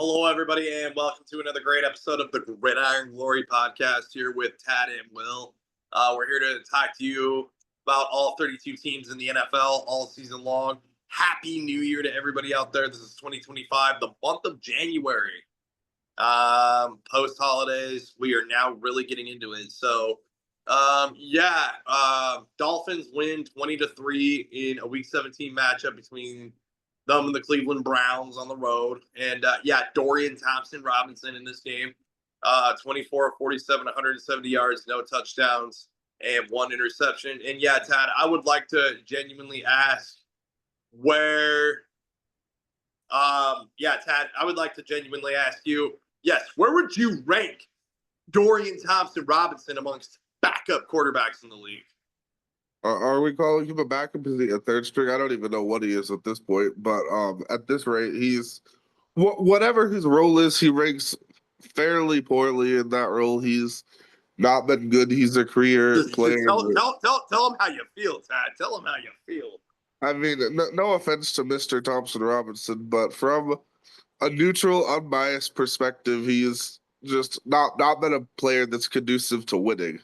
Hello, everybody, and welcome to another great episode of the Gridiron Glory podcast here with Tad and Will. We're here to talk to you about all 32 teams in the NFL all season long. Happy New Year to everybody out there. This is 2025, the month of January. Post holidays, we are now really getting into it. So, Dolphins win 20-3 in a Week 17 matchup between them and the Cleveland Browns on the road. And Dorian Thompson-Robinson in this game, 24 47, 170 yards, no touchdowns, and one interception. And Tad, I would like to genuinely ask where, Tad, I would like to genuinely ask you, yes, where would you rank Dorian Thompson-Robinson amongst backup quarterbacks in the league? Are we calling him a backup? Is he a third string? I don't even know what he is at this point. But at this rate, he's whatever his role is, he ranks fairly poorly in that role. He's not been good. He's a career player. Tell him how you feel, Tad. Tell him how you feel. I mean, no offense to Mr. Thompson-Robinson, but from a neutral, unbiased perspective, he is just not been a player that's conducive to winning.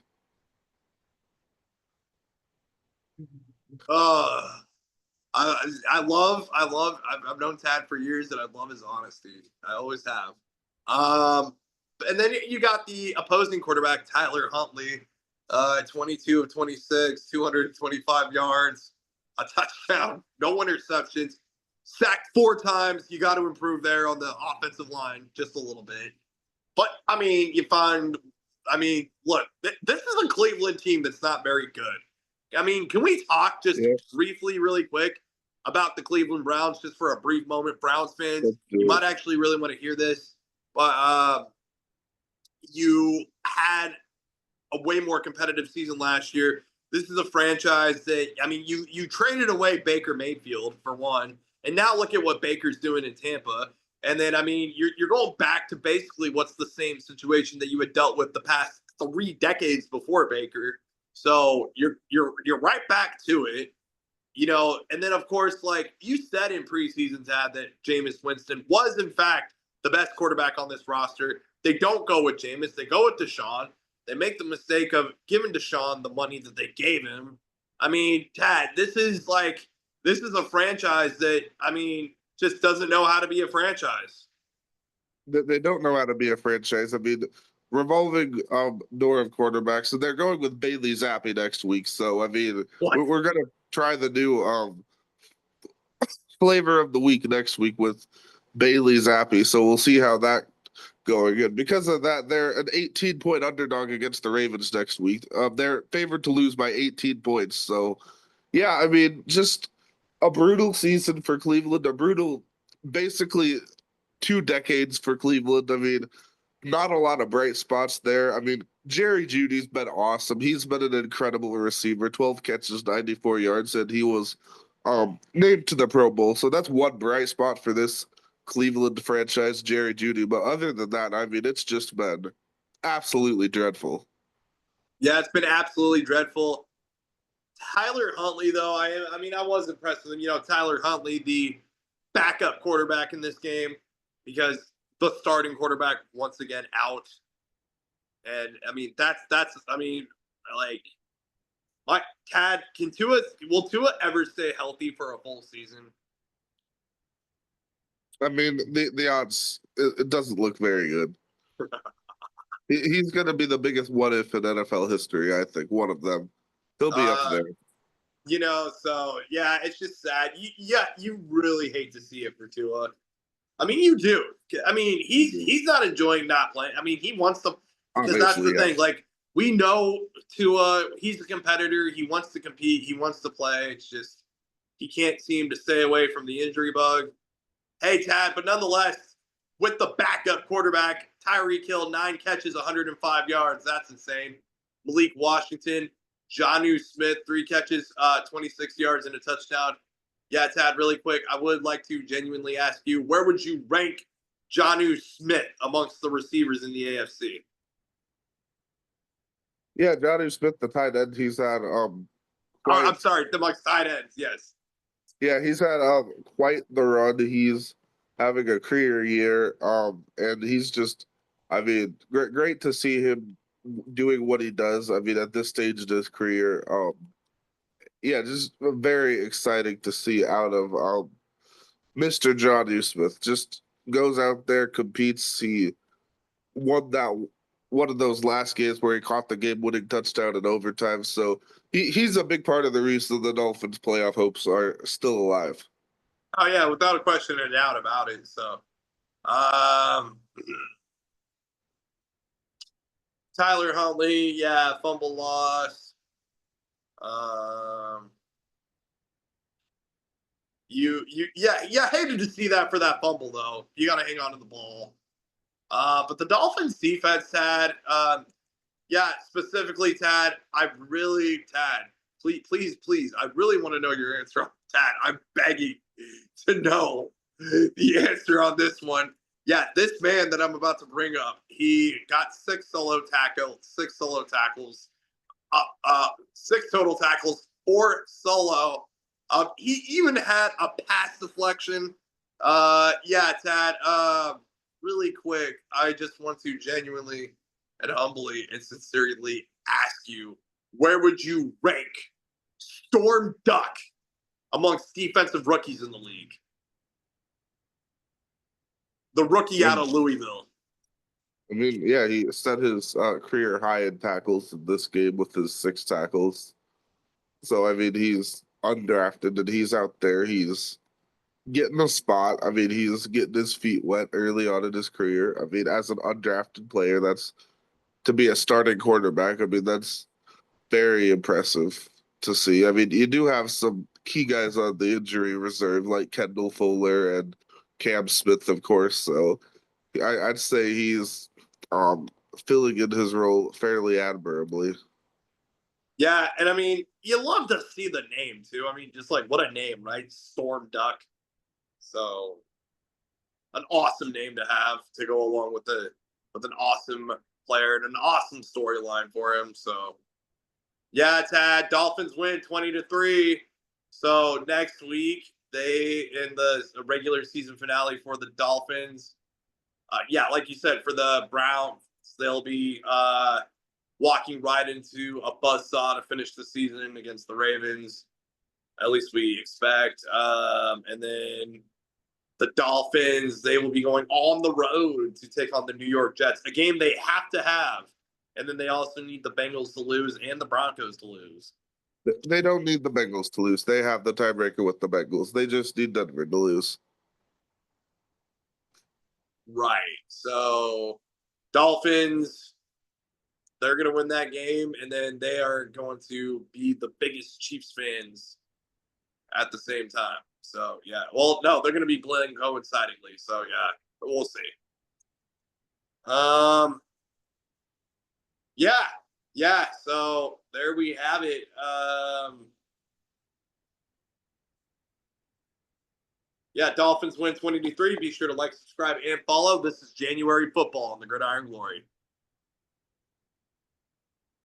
I've known Tad for years, and I love his honesty. I always have. And then you got the opposing quarterback, Tyler Huntley, 22 of 26, 225 yards, a touchdown, no interceptions, sacked 4 times. You got to improve there on the offensive line just a little bit. But, look, this is a Cleveland team that's not very good. I mean, can we talk just briefly, really quick, about the Cleveland Browns just for a brief moment? Browns fans, you might actually really want to hear this, but you had a way more competitive season last year. This is a franchise that, you traded away Baker Mayfield for one, and now look at what Baker's doing in Tampa. And then, you're going back to basically what's the same situation that you had dealt with the past 3 decades before Baker. So you're right back to it, and then, of course, like you said in preseason, Tad, that Jameis Winston was, in fact, the best quarterback on this roster. They don't go with Jameis. They go with Deshaun. They make the mistake of giving Deshaun the money that they gave him. Tad, this is a franchise that, just doesn't know how to be a franchise. They don't know how to be a franchise. Revolving door of quarterbacks, and they're going with Bailey Zappi next week. So we're gonna try the new flavor of the week next week with Bailey Zappi. So we'll see how that going. And because of that, they're an 18-point underdog against the Ravens next week. They're favored to lose by 18 points. So just a brutal season for Cleveland. A brutal, basically 2 decades for Cleveland. Not a lot of bright spots there. Jerry Jeudy's been awesome. He's been an incredible receiver, 12 catches, 94 yards, and he was named to the Pro Bowl. So that's one bright spot for this Cleveland franchise, Jerry Jeudy. But other than that, it's just been absolutely dreadful. Yeah, it's been absolutely dreadful. Tyler Huntley, though, I was impressed with him. Tyler Huntley, the backup quarterback in this game, because the starting quarterback once again out. And my Tad, will Tua ever stay healthy for a full season? The odds, it doesn't look very good. He's going to be the biggest what if in NFL history, I think. One of them. He'll be up there. It's just sad. You really hate to see it for Tua. You do. He's not enjoying not playing. He wants to, because that's the thing. Like, we know Tua, he's a competitor. He wants to compete. He wants to play. It's just he can't seem to stay away from the injury bug. Hey, Tad, but nonetheless, with the backup quarterback, Tyreek Hill, 9 catches, 105 yards. That's insane. Malik Washington, Jonnu Smith, 3 catches, 26 yards and a touchdown. Yeah, Tad, really quick, I would like to genuinely ask you, where would you rank Jonnu Smith amongst the receivers in the AFC? Yeah, Jonnu Smith, the tight end, he's had amongst tight ends, yes. Yeah, he's had quite the run. He's having a career year. And he's just, I mean, great to see him doing what he does. I mean, at this stage of his career, yeah, just very exciting to see out of Mr. John Smith. Just goes out there, competes. He won that one of those last games where he caught the game-winning touchdown in overtime. So he's a big part of the reason the Dolphins' playoff hopes are still alive. Oh yeah, without a question or doubt about it. So, um, Tyler Huntley, yeah, fumble loss. Um, yeah, hated to see that for that fumble though. You got to hang on to the ball. But the Dolphins defense had, yeah, specifically Tad. Tad, please, I really want to know your answer on Tad. I'm begging to know the answer on this one. Yeah, this man that I'm about to bring up, he got six solo tackles, six total tackles, four solo. He even had a pass deflection. Yeah, Tad. Really quick, I just want to genuinely and humbly and sincerely ask you, where would you rank Storm Duck amongst defensive rookies in the league? The rookie out of Louisville. I mean, yeah, he set his career high in tackles in this game with his 6 tackles. So, I mean, he's undrafted and he's out there. He's getting a spot. I mean, he's getting his feet wet early on in his career. I mean, as an undrafted player, that's to be a starting quarterback. I mean, that's very impressive to see. I mean, you do have some key guys on the injury reserve like Kendall Fuller and Cam Smith, of course. So I'd say he's um, filling in his role fairly admirably. Yeah, and I mean, you love to see the name too. I mean, just like what a name, right? Storm Duck. So an awesome name to have to go along with an awesome player and an awesome storyline for him. So yeah, Tad, Dolphins win 20-3. So next week they in the regular season finale for the Dolphins. Yeah, like you said, for the Browns, they'll be walking right into a buzzsaw to finish the season against the Ravens. At least we expect. And then the Dolphins, they will be going on the road to take on the New York Jets, a game they have to have. And then they also need the Bengals to lose and the Broncos to lose. They don't need the Bengals to lose. They have the tiebreaker with the Bengals. They just need Denver to lose. Right. So, Dolphins, they're going to win that game, and then they are going to be the biggest Chiefs fans at the same time. So, yeah. Well, no, they're going to be playing coincidingly. So, yeah, we'll see. Yeah. Yeah. So, there we have it. Yeah, Dolphins win 20-3. Be sure to like, subscribe, and follow. This is January football on the Gridiron Glory.